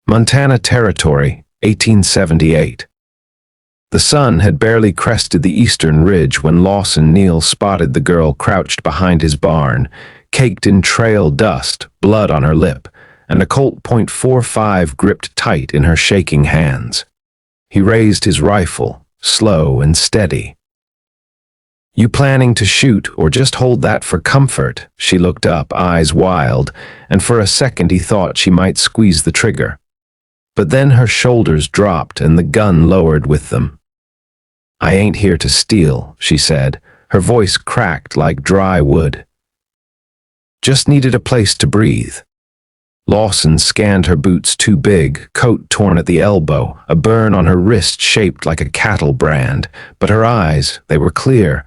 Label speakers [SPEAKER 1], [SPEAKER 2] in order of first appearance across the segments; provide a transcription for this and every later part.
[SPEAKER 1] Montana Territory, 1878. The sun had barely crested the eastern ridge when Lawson Neal spotted the girl crouched behind his barn, caked in trail dust, blood on her lip, and a Colt .45 gripped tight in her shaking hands. He raised his rifle, slow and steady. "You planning to shoot or just hold that for comfort?" She looked up, eyes wild, and for a second he thought she might squeeze the trigger. But then her shoulders dropped and the gun lowered with them. "I ain't here to steal," she said, her voice cracked like dry wood. "Just needed a place to breathe." Lawson scanned her boots too big, coat torn at the elbow, a burn on her wrist shaped like a cattle brand, but her eyes, they were clear,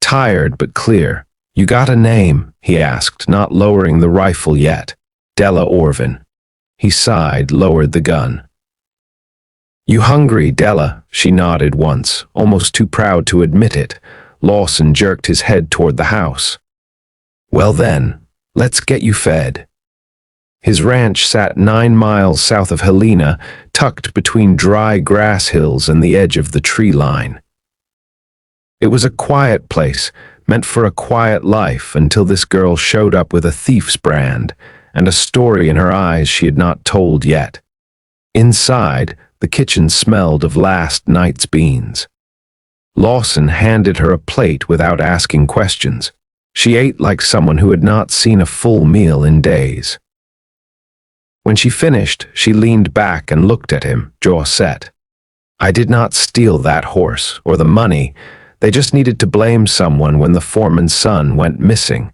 [SPEAKER 1] tired but clear. "You got a name?" he asked, not lowering the rifle yet. "Della Orvin." He sighed, lowered the gun. "You hungry, Della?" She nodded once, almost too proud to admit it. Lawson jerked his head toward the house. "Well then, let's get you fed." His ranch sat 9 miles south of Helena, tucked between dry grass hills and the edge of the tree line. It was a quiet place, meant for a quiet life, until this girl showed up with a thief's brand and a story in her eyes she had not told yet. Inside, the kitchen smelled of last night's beans. Lawson handed her a plate without asking questions. She ate like someone who had not seen a full meal in days. When she finished, she leaned back and looked at him, jaw set. "I did not steal that horse, or the money. They just needed to blame someone when the foreman's son went missing."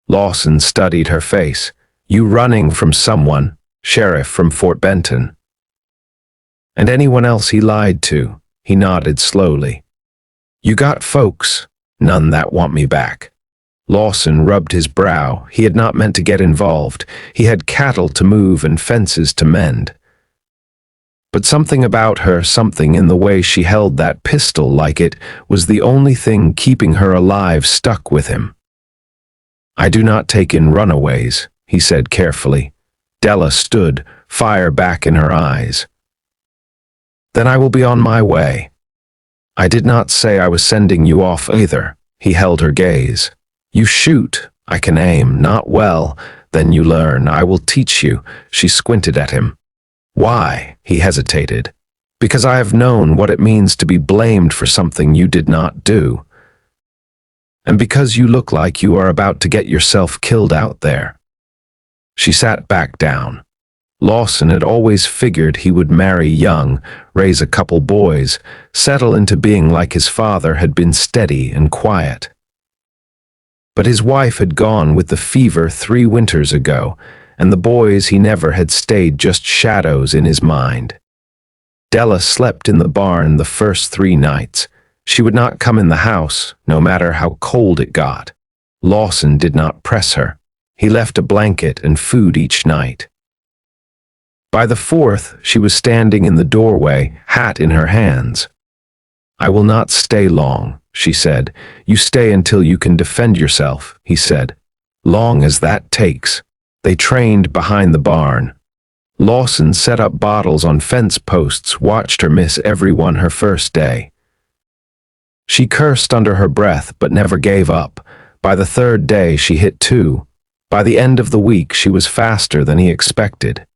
[SPEAKER 1] Lawson studied her face. "You running from someone, sheriff from Fort Benton." "And anyone else he lied to," he nodded slowly. "You got folks, none that want me back." Lawson rubbed his brow. He had not meant to get involved. He had cattle to move and fences to mend. But something about her, something in the way she held that pistol like it, was the only thing keeping her alive, stuck with him. "I do not take in runaways," he said carefully. Della stood, fire back in her eyes. "Then I will be on my way." "I did not say I was sending you off either." He held her gaze. "You shoot. I can aim, not well. Then you learn. I will teach you." She squinted at him. "Why?" He hesitated. "Because I have known what it means to be blamed for something you did not do. And because you look like you are about to get yourself killed out there." She sat back down. Lawson had always figured he would marry young, raise a couple boys, settle into being like his father had been, steady and quiet. But his wife had gone with the fever 3 winters ago, and the boys he never had stayed just shadows in his mind. Della slept in the barn the first 3 nights. She would not come in the house, no matter how cold it got. Lawson did not press her. He left a blanket and food each night. By the 4th, she was standing in the doorway, hat in her hands. "I will not stay long," she said. "You stay until you can defend yourself," he said. "Long as that takes." They trained behind the barn. Lawson set up bottles on fence posts, watched her miss every one her first day. She cursed under her breath but never gave up. By the 3rd day she hit 2. By the end of the week she was faster than he expected.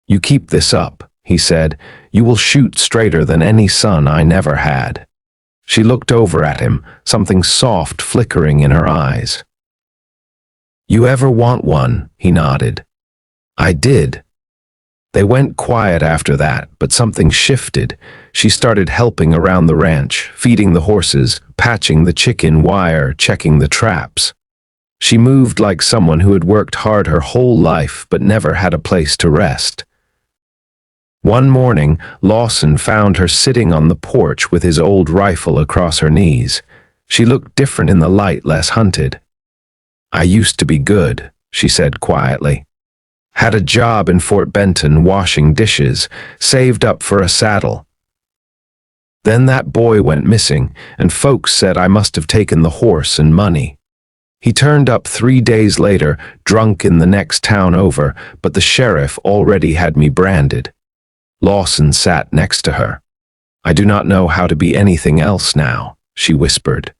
[SPEAKER 1] "You keep this up," he said. "You will shoot straighter than any son I never had." She looked over at him, something soft flickering in her eyes. "You ever want one?" He nodded. "I did." They went quiet after that, but something shifted. She started helping around the ranch, feeding the horses, patching the chicken wire, checking the traps. She moved like someone who had worked hard her whole life but never had a place to rest. One morning, Lawson found her sitting on the porch with his old rifle across her knees. She looked different in the light, less hunted. "I used to be good," she said quietly. "Had a job in Fort Benton washing dishes, saved up for a saddle. Then that boy went missing, and folks said I must have taken the horse and money. He turned up 3 days later, drunk in the next town over, but the sheriff already had me branded. Lawson sat next to her. "I do not know how to be anything else now," she whispered.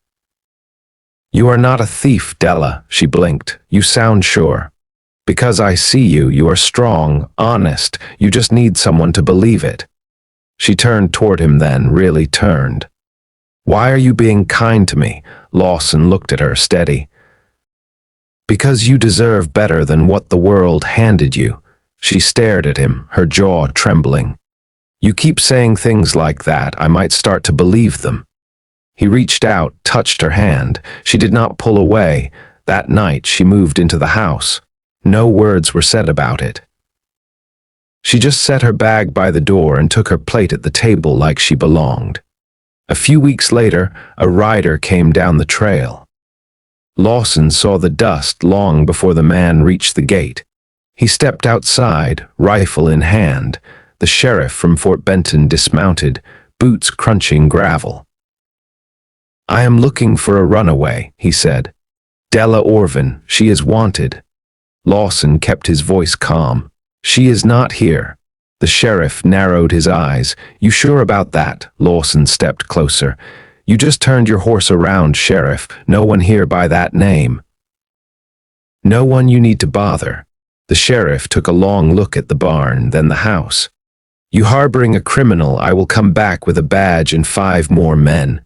[SPEAKER 1] "You are not a thief, Della," she blinked. "You sound sure. Because I see you, you are strong, honest. You just need someone to believe it." She turned toward him then, really turned. "Why are you being kind to me?" Lawson looked at her, steady. "Because you deserve better than what the world handed you." She stared at him, her jaw trembling. "You keep saying things like that, I might start to believe them." He reached out, touched her hand. She did not pull away. That night she moved into the house. No words were said about it. She just set her bag by the door and took her plate at the table like she belonged. A few weeks later, a rider came down the trail. Lawson saw the dust long before the man reached the gate. He stepped outside, rifle in hand, the sheriff from Fort Benton dismounted, boots crunching gravel. "I am looking for a runaway," he said. "Della Orvin, she is wanted." Lawson kept his voice calm. "She is not here." The sheriff narrowed his eyes. "You sure about that?" Lawson stepped closer. "You just turned your horse around, Sheriff. No one here by that name." "No one you need to bother." The sheriff took a long look at the barn, then the house. "You harboring a criminal, I will come back with a badge and 5 more men."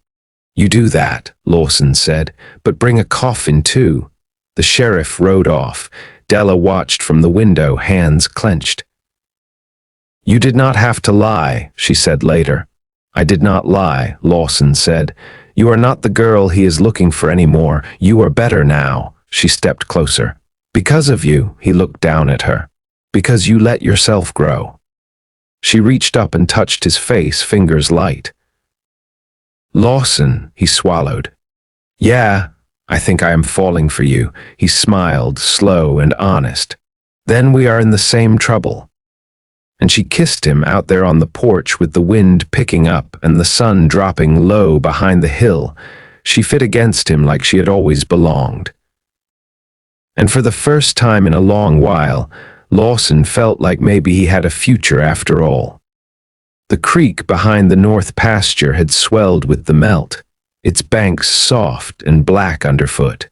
[SPEAKER 1] "You do that," Lawson said, "but bring a coffin too." The sheriff rode off. Della watched from the window, hands clenched. "You did not have to lie," she said later. "I did not lie," Lawson said. "You are not the girl he is looking for anymore. You are better now." She stepped closer. "Because of you," he looked down at her. "Because you let yourself grow." She reached up and touched his face, fingers light. "Lawson," he swallowed. "Yeah, I think I am falling for you." He smiled, slow and honest. "Then we are in the same trouble." And she kissed him out there on the porch with the wind picking up and the sun dropping low behind the hill. She fit against him like she had always belonged. And for the first time in a long while, Lawson felt like maybe he had a future after all. The creek behind the north pasture had swelled with the melt, its banks soft and black underfoot.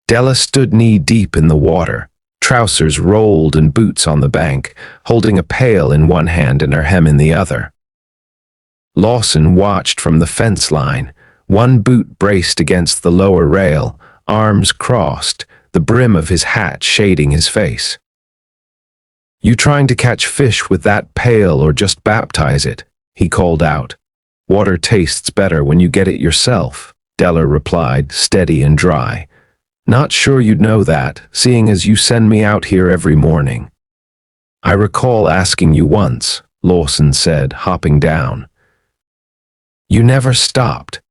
[SPEAKER 1] Della stood knee-deep in the water, trousers rolled and boots on the bank, holding a pail in one hand and her hem in the other. Lawson watched from the fence line, one boot braced against the lower rail, arms crossed, the brim of his hat shading his face. "You trying to catch fish with that pail or just baptize it?" he called out. "Water tastes better when you get it yourself," Della replied, steady and dry. "Not sure you'd know that, seeing as you send me out here every morning." "I recall asking you once," Lawson said, hopping down. "You never stopped."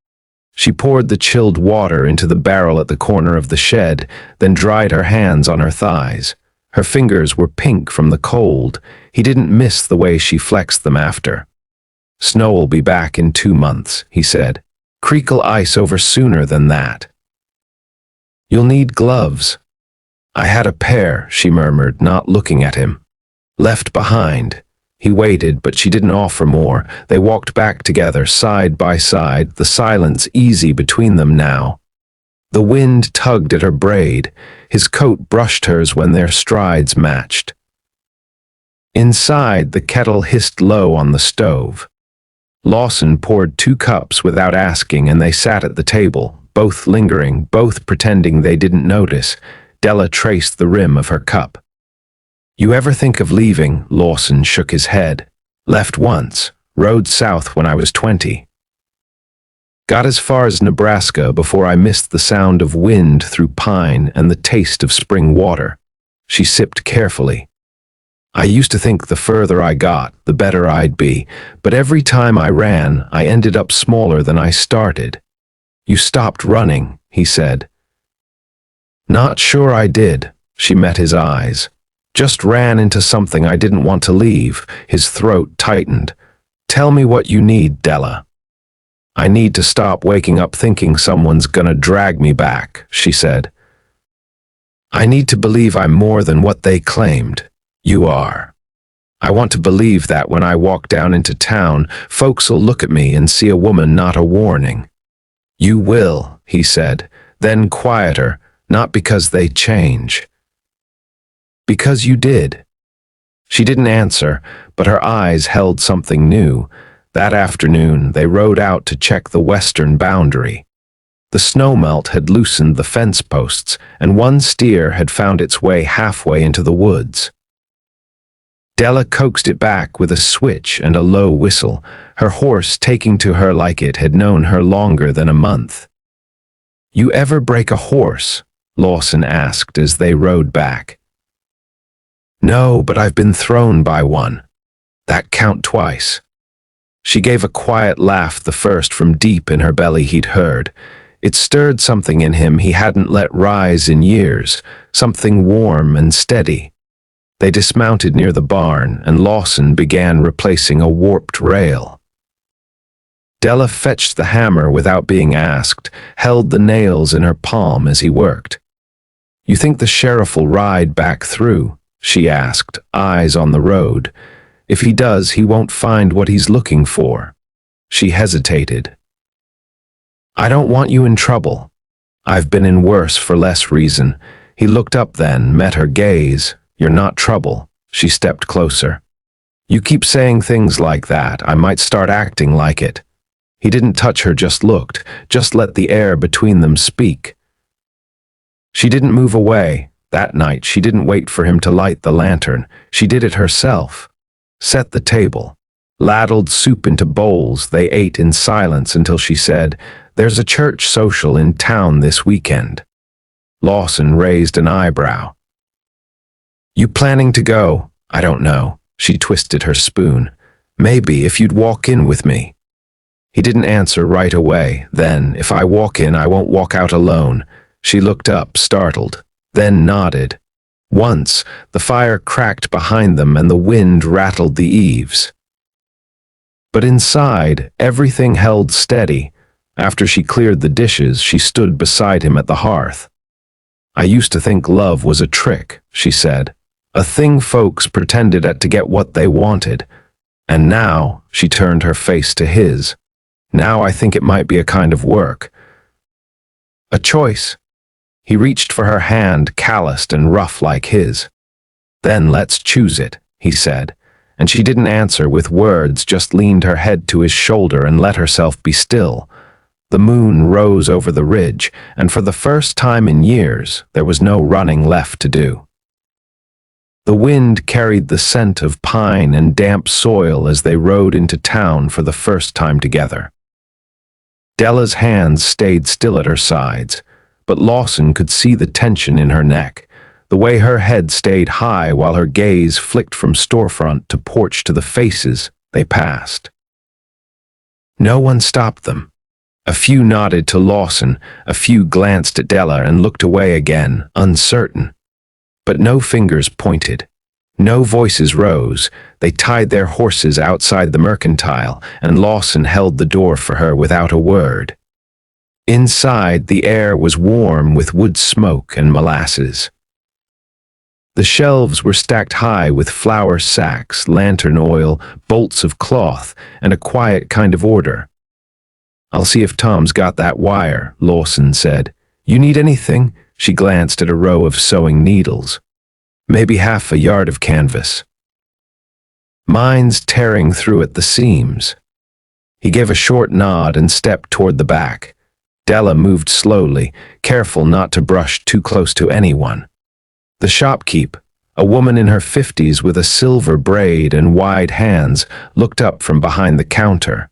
[SPEAKER 1] She poured the chilled water into the barrel at the corner of the shed, then dried her hands on her thighs. Her fingers were pink from the cold. He didn't miss the way she flexed them after. "Snow'll be back in 2 months," he said. "Creek'll ice over sooner than that. You'll need gloves." "I had a pair," she murmured, not looking at him. "Left behind." He waited, but she didn't offer more. They walked back together, side by side, the silence easy between them now. The wind tugged at her braid. His coat brushed hers when their strides matched. Inside, the kettle hissed low on the stove. Lawson poured 2 cups without asking, and they sat at the table, both lingering, both pretending they didn't notice. Della traced the rim of her cup. "You ever think of leaving?" Lawson shook his head. "Left once. Rode south when I was 20. Got as far as Nebraska before I missed the sound of wind through pine and the taste of spring water." She sipped carefully. "I used to think the further I got, the better I'd be, but every time I ran, I ended up smaller than I started." "You stopped running," he said. "Not sure I did." She met his eyes. "Just ran into something I didn't want to leave." His throat tightened. "Tell me what you need, Della." "I need to stop waking up thinking someone's gonna drag me back," she said. "I need to believe I'm more than what they claimed. You are. I want to believe that when I walk down into town, folks'll look at me and see a woman, not a warning. You will, he said, then quieter, not because they change. Because you did. She didn't answer, but her eyes held something new. That afternoon, they rode out to check the western boundary. The snowmelt had loosened the fence posts, and one steer had found its way halfway into the woods. Della coaxed it back with a switch and a low whistle, her horse taking to her like it had known her longer than a month. You ever break a horse? Lawson asked as they rode back. No, but I've been thrown by one. That count twice. She gave a quiet laugh, the first from deep in her belly he'd heard. It stirred something in him he hadn't let rise in years, something warm and steady. They dismounted near the barn, and Lawson began replacing a warped rail. Della fetched the hammer without being asked, held the nails in her palm as he worked. You think the sheriff will ride back through? She asked, eyes on the road. If he does, he won't find what he's looking for. She hesitated. I don't want you in trouble. I've been in worse for less reason. He looked up then, met her gaze. You're not trouble. She stepped closer. You keep saying things like that. I might start acting like it. He didn't touch her, just looked, just let the air between them speak. She didn't move away. That night, she didn't wait for him to light the lantern. She did it herself. Set the table. Ladled soup into bowls. They ate in silence until she said, There's a church social in town this weekend. Lawson raised an eyebrow. You planning to go? I don't know. She twisted her spoon. Maybe if you'd walk in with me. He didn't answer right away. Then, if I walk in, I won't walk out alone. She looked up, startled, then nodded. Once, the fire cracked behind them and the wind rattled the eaves. But inside, everything held steady. After she cleared the dishes, she stood beside him at the hearth. I used to think love was a trick, she said. A thing folks pretended at to get what they wanted. And now, she turned her face to his. Now I think it might be a kind of work. A choice. He reached for her hand, calloused and rough like his. Then let's choose it, he said. And she didn't answer with words, just leaned her head to his shoulder and let herself be still. The moon rose over the ridge, and for the first time in years, there was no running left to do. The wind carried the scent of pine and damp soil as they rode into town for the first time together. Della's hands stayed still at her sides, but Lawson could see the tension in her neck, the way her head stayed high while her gaze flicked from storefront to porch to the faces they passed. No one stopped them. A few nodded to Lawson, a few glanced at Della and looked away again, uncertain. But no fingers pointed. No voices rose. They tied their horses outside the mercantile, and Lawson held the door for her without a word. Inside, the air was warm with wood smoke and molasses. The shelves were stacked high with flour sacks, lantern oil, bolts of cloth, and a quiet kind of order. I'll see if Tom's got that wire, Lawson said. You need anything? She glanced at a row of sewing needles. Maybe half a yard of canvas. Mine's tearing through at the seams. He gave a short nod and stepped toward the back. Della moved slowly, careful not to brush too close to anyone. The shopkeep, a woman in her 50s with a silver braid and wide hands, looked up from behind the counter.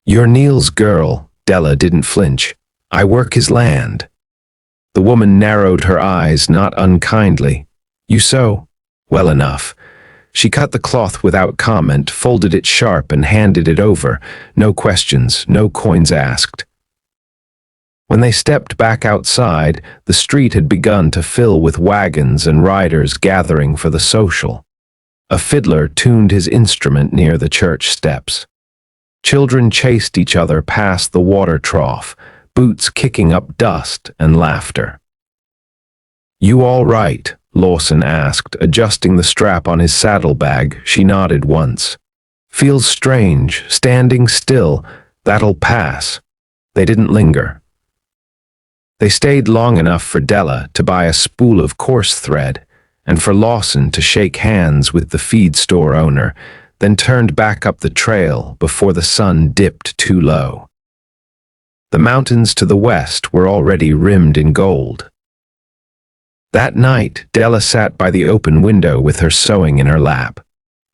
[SPEAKER 1] You're Neil's girl, Della didn't flinch. I work his land. The woman narrowed her eyes, not unkindly. You sew? Well enough. She cut the cloth without comment, folded it sharp and handed it over. No questions, no coins asked. When they stepped back outside, the street had begun to fill with wagons and riders gathering for the social. A fiddler tuned his instrument near the church steps. Children chased each other past the water trough, boots kicking up dust and laughter. You all right? Lawson asked, adjusting the strap on his saddlebag. She nodded once. Feels strange, standing still. That'll pass. They didn't linger. They stayed long enough for Della to buy a spool of coarse thread, and for Lawson to shake hands with the feed store owner, then turned back up the trail before the sun dipped too low. The mountains to the west were already rimmed in gold. That night, Della sat by the open window with her sewing in her lap.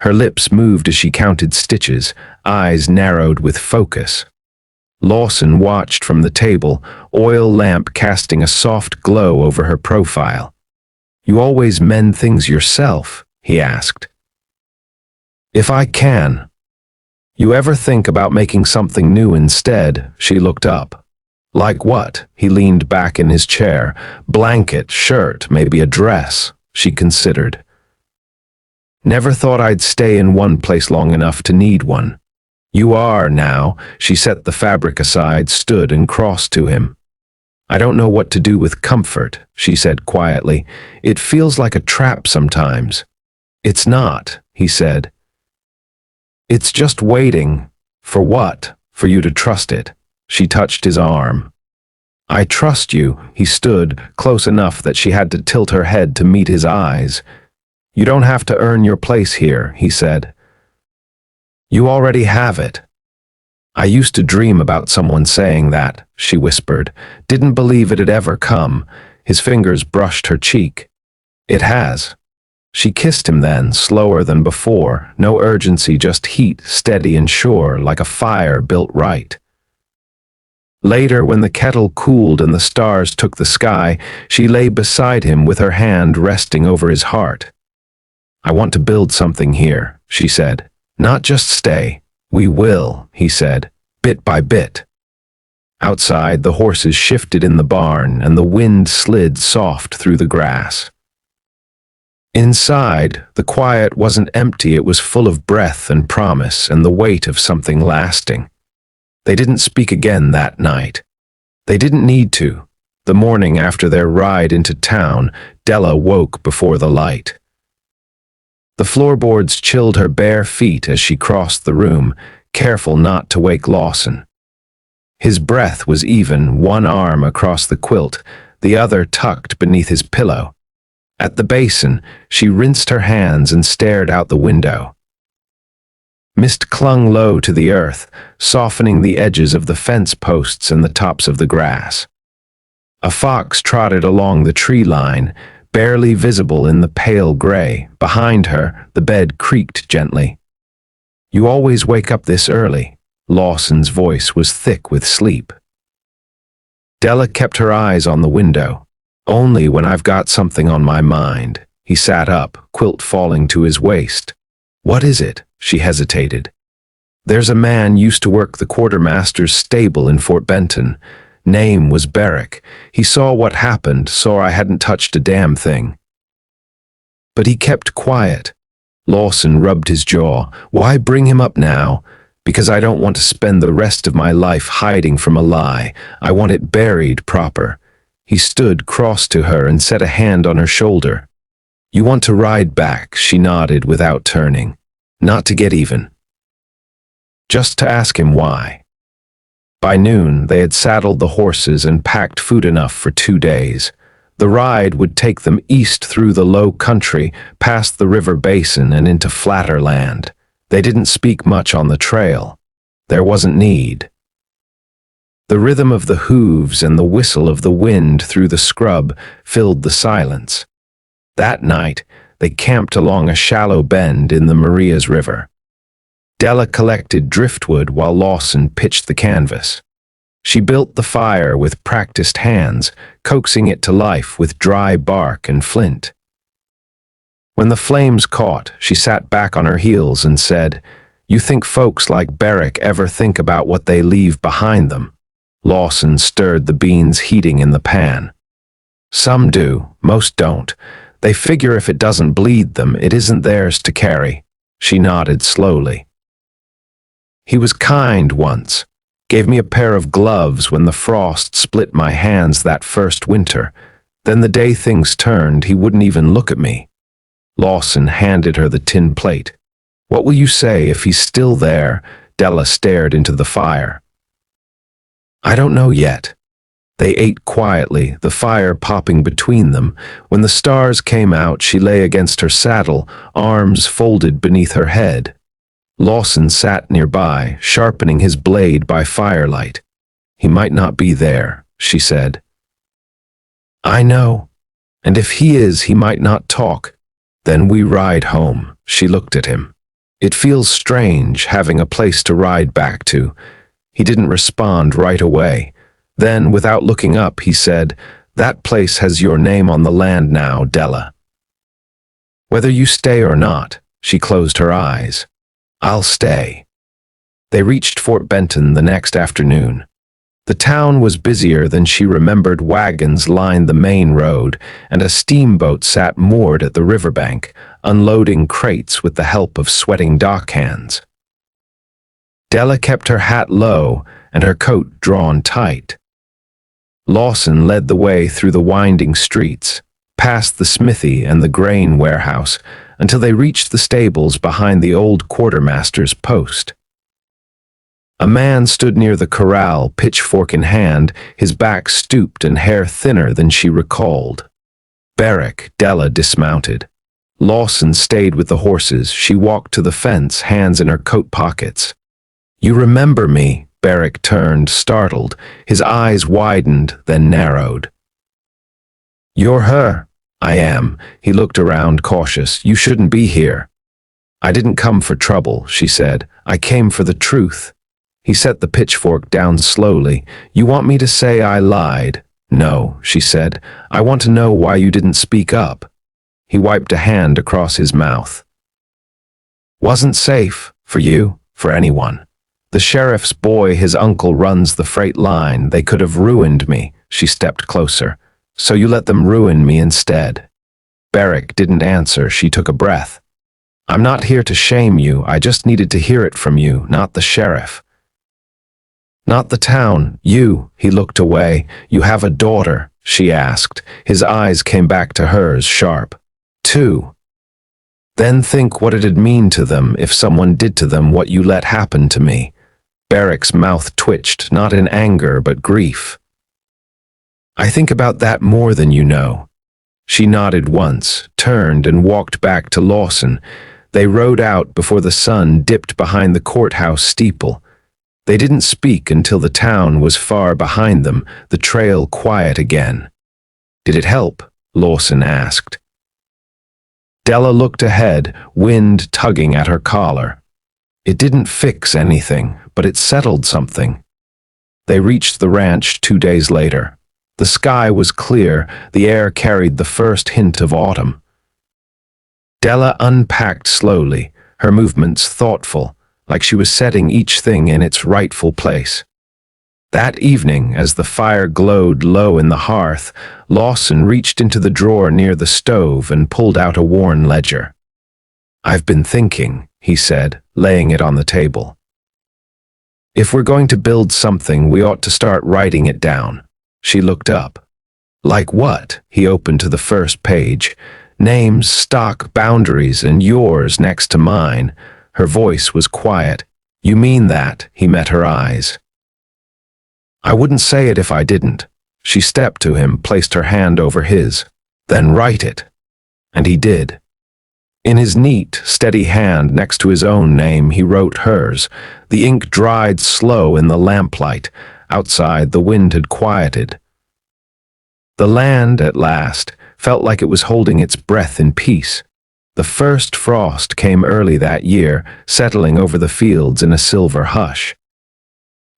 [SPEAKER 1] Her lips moved as she counted stitches, eyes narrowed with focus. Lawson watched from the table, oil lamp casting a soft glow over her profile. "You always mend things yourself?" he asked. "If I can." "You ever think about making something new instead?" She looked up. "Like what?" He leaned back in his chair. "Blanket, shirt, maybe a dress," she considered. "Never thought I'd stay in one place long enough to need one." "You are now." She set the fabric aside, stood and crossed to him. "I don't know what to do with comfort," she said quietly. "It feels like a trap sometimes." "It's not," he said. "It's just waiting." "For what?" "For you to trust it." She touched his arm. "I trust you." He stood, close enough that she had to tilt her head to meet his eyes. "You don't have to earn your place here," he said. "You already have it." "I used to dream about someone saying that," she whispered. "Didn't believe it'd ever come." His fingers brushed her cheek. "It has." She kissed him then, slower than before. No urgency, just heat, steady and sure, like a fire built right. Later, when the kettle cooled and the stars took the sky, she lay beside him with her hand resting over his heart. "I want to build something here," she said. "Not just stay." "We will," he said, bit by bit. Outside, the horses shifted in the barn, and the wind slid soft through the grass. Inside, the quiet wasn't empty, it was full of breath and promise and the weight of something lasting. They didn't speak again that night. They didn't need to. The morning after their ride into town, Della woke before the light. The floorboards chilled her bare feet as she crossed the room, careful not to wake Lawson. His breath was even, one arm across the quilt, the other tucked beneath his pillow. At the basin, she rinsed her hands and stared out the window. Mist clung low to the earth, softening the edges of the fence posts and the tops of the grass. A fox trotted along the tree line, barely visible in the pale gray. Behind her, the bed creaked gently. "You always wake up this early." Lawson's voice was thick with sleep. Della kept her eyes on the window. "Only when I've got something on my mind." He sat up, quilt falling to his waist. "What is it?" She hesitated. "There's a man used to work the quartermaster's stable in Fort Benton. Name was Barrick. He saw what happened, saw I hadn't touched a damn thing. But he kept quiet." Lawson rubbed his jaw. "Why bring him up now? Because I don't want to spend the rest of my life hiding from a lie. I want it buried proper." He stood cross to her and set a hand on her shoulder. "You want to ride back?" She nodded without turning. "Not to get even. Just to ask him why." By noon, they had saddled the horses and packed food enough for 2 days. The ride would take them east through the low country, past the river basin and into flatter land. They didn't speak much on the trail. There wasn't need. The rhythm of the hooves and the whistle of the wind through the scrub filled the silence. That night, they camped along a shallow bend in the Marias River. Della collected driftwood while Lawson pitched the canvas. She built the fire with practiced hands, coaxing it to life with dry bark and flint. When the flames caught, she sat back on her heels and said, "You think folks like Barrick ever think about what they leave behind them?" Lawson stirred the beans heating in the pan. "Some do, most don't. They figure if it doesn't bleed them, it isn't theirs to carry." She nodded slowly. "He was kind once. Gave me a pair of gloves when the frost split my hands that first winter. Then the day things turned, he wouldn't even look at me. Lawson handed her the tin plate. What will you say if he's still there? Della stared into the fire. I don't know yet. They ate quietly, the fire popping between them. When the stars came out, she lay against her saddle, arms folded beneath her head. Lawson sat nearby, sharpening his blade by firelight. He might not be there, she said. I know. And if he is, he might not talk. Then we ride home. She looked at him. It feels strange having a place to ride back to. He didn't respond right away. Then, without looking up, he said, That place has your name on the land now, Della. Whether you stay or not, she closed her eyes. I'll stay. They reached Fort Benton the next afternoon. The town was busier than she remembered. Wagons lined the main road, and a steamboat sat moored at the riverbank, unloading crates with the help of sweating dockhands. Della kept her hat low and her coat drawn tight. Lawson led the way through the winding streets, past the smithy and the grain warehouse, until they reached the stables behind the old quartermaster's post. A man stood near the corral, pitchfork in hand, his back stooped and hair thinner than she recalled. Barrack, Della dismounted. Lawson stayed with the horses. She walked to the fence, hands in her coat pockets. You remember me? Barrack turned, startled. His eyes widened, then narrowed. You're her. I am. He looked around, cautious. You shouldn't be here. I didn't come for trouble, she said. I came for the truth. He set the pitchfork down slowly. You want me to say I lied? No, she said. I want to know why you didn't speak up. He wiped a hand across his mouth. Wasn't safe. For you. For anyone. The sheriff's boy, his uncle, runs the freight line. They could have ruined me. She stepped closer. So you let them ruin me instead. Barrack didn't answer. She took a breath. I'm not here to shame you. I just needed to hear it from you, not the sheriff. Not the town. You. He looked away. You have a daughter, she asked. His eyes came back to hers, sharp. 2. Then think what it'd mean to them if someone did to them what you let happen to me. Barrack's mouth twitched, not in anger but grief. I think about that more than you know. She nodded once, turned and walked back to Lawson. They rode out before the sun dipped behind the courthouse steeple. They didn't speak until the town was far behind them, the trail quiet again. Did it help? Lawson asked. Della looked ahead, wind tugging at her collar. It didn't fix anything, but it settled something. They reached the ranch 2 days later. The sky was clear, the air carried the first hint of autumn. Della unpacked slowly, her movements thoughtful, like she was setting each thing in its rightful place. That evening, as the fire glowed low in the hearth, Lawson reached into the drawer near the stove and pulled out a worn ledger. I've been thinking, he said, laying it on the table. If we're going to build something, we ought to start writing it down. She looked up. Like what? He opened to the first page. Names, stock, boundaries, and yours next to mine. Her voice was quiet. You mean that? He met her eyes. I wouldn't say it if I didn't. She stepped to him, placed her hand over his. Then write it. And he did. In his neat, steady hand next to his own name, he wrote hers. The ink dried slow in the lamplight. Outside, the wind had quieted. The land, at last, felt like it was holding its breath in peace. The first frost came early that year, settling over the fields in a silver hush.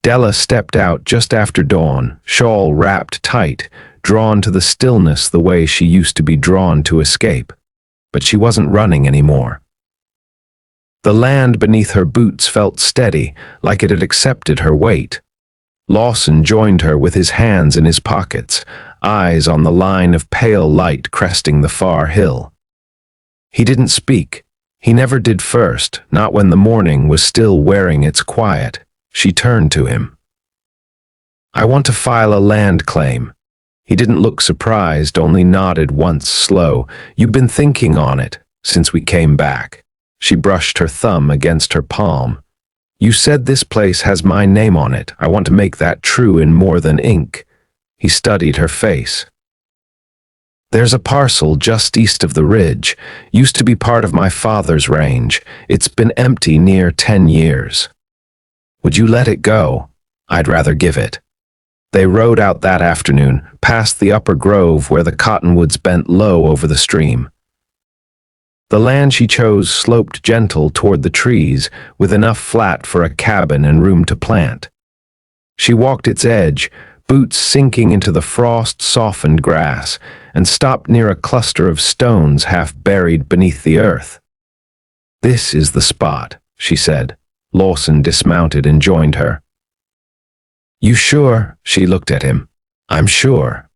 [SPEAKER 1] Della stepped out just after dawn, shawl wrapped tight, drawn to the stillness the way she used to be drawn to escape. But she wasn't running anymore. The land beneath her boots felt steady, like it had accepted her weight. Lawson joined her with his hands in his pockets, eyes on the line of pale light cresting the far hill. He didn't speak. He never did first, not when the morning was still wearing its quiet. She turned to him. I want to file a land claim. He didn't look surprised, only nodded once, slow. "You've been thinking on it since we came back." She brushed her thumb against her palm. "You said this place has my name on it. I want to make that true in more than ink." He studied her face. "There's a parcel just east of the ridge. Used to be part of my father's range. It's been empty near 10 years. Would you let it go? I'd rather give it." They rode out that afternoon, past the upper grove where the cottonwoods bent low over the stream. The land she chose sloped gentle toward the trees, with enough flat for a cabin and room to plant. She walked its edge, boots sinking into the frost-softened grass, and stopped near a cluster of stones half buried beneath the earth. "This is the spot," she said. Lawson dismounted and joined her. "You sure?" She looked at him. "I'm sure."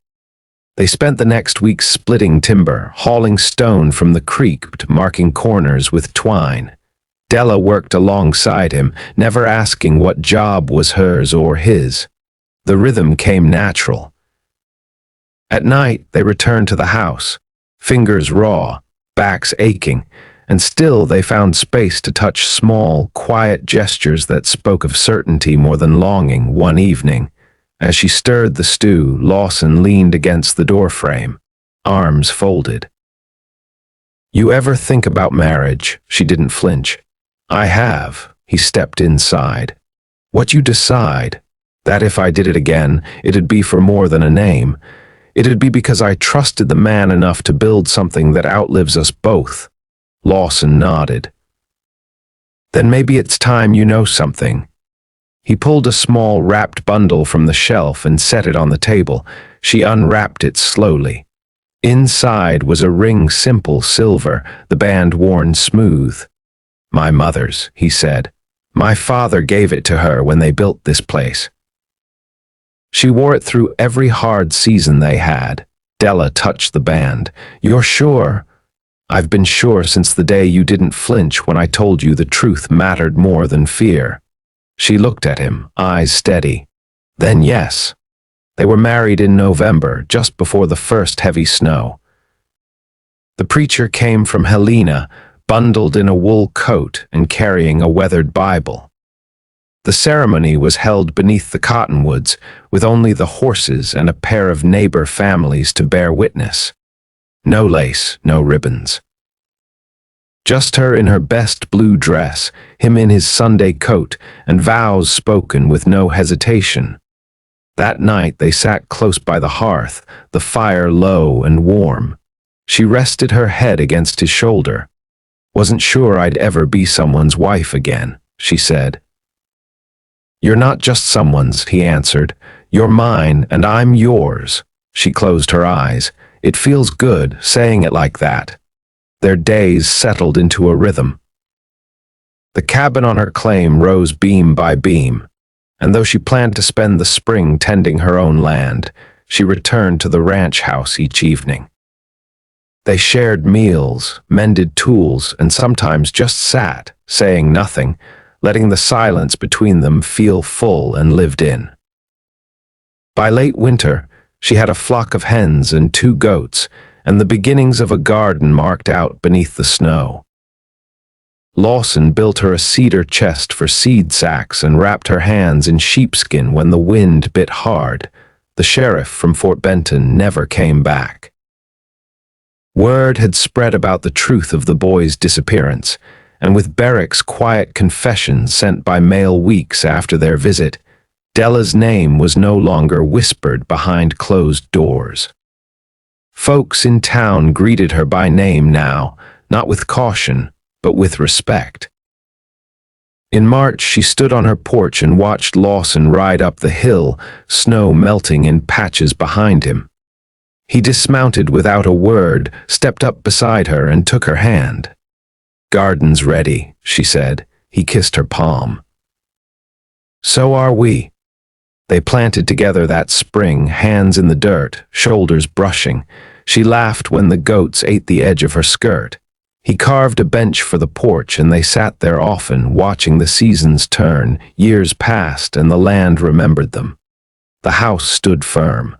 [SPEAKER 1] They spent the next week splitting timber, hauling stone from the creek, marking corners with twine. Della worked alongside him, never asking what job was hers or his. The rhythm came natural. At night, they returned to the house, fingers raw, backs aching, and still they found space to touch small, quiet gestures that spoke of certainty more than longing. One evening, as she stirred the stew, Lawson leaned against the doorframe, arms folded. "You ever think about marriage?" She didn't flinch. "I have." He stepped inside. "What you decide? That if I did it again, it'd be for more than a name. It'd be because I trusted the man enough to build something that outlives us both." Lawson nodded. "Then maybe it's time you know something." He pulled a small wrapped bundle from the shelf and set it on the table. She unwrapped it slowly. Inside was a ring, simple silver, the band worn smooth. "My mother's," he said. "My father gave it to her when they built this place." She wore it through every hard season they had. Della touched the band. "You're sure?" "I've been sure since the day you didn't flinch when I told you the truth mattered more than fear." She looked at him, eyes steady. "Then yes." They were married in November, just before the first heavy snow. The preacher came from Helena, bundled in a wool coat and carrying a weathered Bible. The ceremony was held beneath the cottonwoods, with only the horses and a pair of neighbor families to bear witness. No lace, no ribbons. Just her in her best blue dress, him in his Sunday coat, and vows spoken with no hesitation. That night they sat close by the hearth, the fire low and warm. She rested her head against his shoulder. "Wasn't sure I'd ever be someone's wife again," she said. "You're not just someone's," he answered. "You're mine, and I'm yours." She closed her eyes. It feels good, saying it like that. Their days settled into a rhythm. The cabin on her claim rose beam by beam, and though she planned to spend the spring tending her own land, she returned to the ranch house each evening. They shared meals, mended tools, and sometimes just sat, saying nothing, letting the silence between them feel full and lived in. By late winter, she had a flock of hens and 2 goats, and the beginnings of a garden marked out beneath the snow. Lawson built her a cedar chest for seed sacks and wrapped her hands in sheepskin when the wind bit hard. The sheriff from Fort Benton never came back. Word had spread about the truth of the boy's disappearance, and with Barrick's quiet confession sent by mail weeks after their visit, Della's name was no longer whispered behind closed doors. Folks in town greeted her by name now, not with caution, but with respect. In March, she stood on her porch and watched Lawson ride up the hill, snow melting in patches behind him. He dismounted without a word, stepped up beside her and took her hand. "Garden's ready," she said. He kissed her palm. "So are we." They planted together that spring, hands in the dirt, shoulders brushing. She laughed when the goats ate the edge of her skirt. He carved a bench for the porch, and they sat there often, watching the seasons turn. Years passed, and the land remembered them. The house stood firm.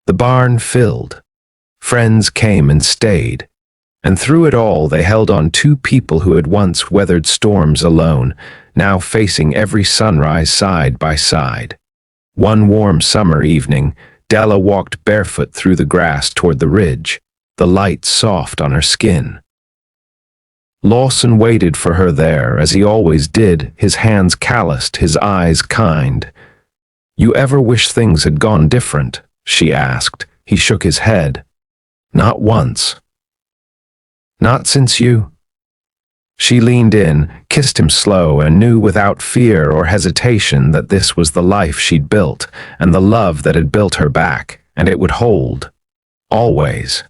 [SPEAKER 1] The barn filled. Friends came and stayed. And through it all, they held on two people who had once weathered storms alone, now facing every sunrise side by side. One warm summer evening, Della walked barefoot through the grass toward the ridge, the light soft on her skin. Lawson waited for her there, as he always did, his hands calloused, his eyes kind. "You ever wish things had gone different?" she asked. He shook his head. "Not once." "Not since you—" She leaned in, kissed him slow, and knew without fear or hesitation that this was the life she'd built, and the love that had built her back, and it would hold. Always.